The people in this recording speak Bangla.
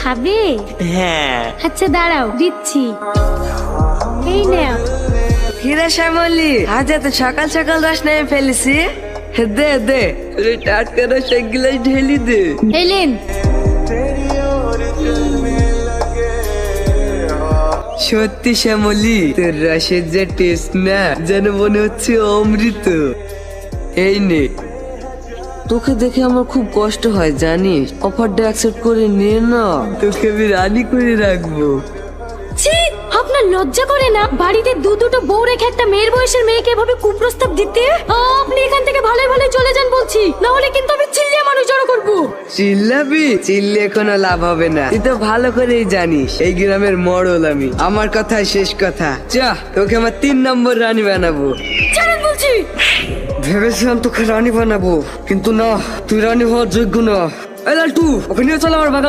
খাবে? হ্যাঁ। আচ্ছা দাঁড়াও, দিচ্ছি। এই নাও। হীরা শ্যামলি, আজ এত সকাল সকাল রস নেমে ফেলেছি। দে দে, টাটকা রস এক গ্লাস ঢেলি দে। এলেন। সত্যি শ্যামলি, তোর রসের যে টেস্ট না, যেন মনে হচ্ছে অমৃত। এই নে, তোকে দেখে আমার খুব কষ্ট হয় জানিস। অফারটা অ্যাকসেপ্ট করে নে না, তোকে আমি রানী করে রাখবো। ছি, আপনার লজ্জা করে না বাড়িতে দুটো বউ রেখে একটা মেয়ের বয়সের মেয়েকে এভাবে কুপ্রস্তাব দিতে? আপনি এখান থেকে ভালোই ভালোই চলে যান বলছি, না হলে কিন্তু আমি চিল্লিয়ে মানুষ জড়ো করবো। চিল্লাবি? চিল্লে কোনো লাভ হবে না, তুই তো ভালো করেই জানিস এই গ্রামের মডল আমি। আমার কথাই শেষ কথা, যা, তোকে আমার 3 নম্বর রানী বানাবো। জানেন বলছি। ভেবেছিলাম তোকে রানী বানাবো, কিন্তু না, তুই রানী হওয়ার যোগ্য না। এই লালটু, ওকে নিয়ে চল আমার বাগান।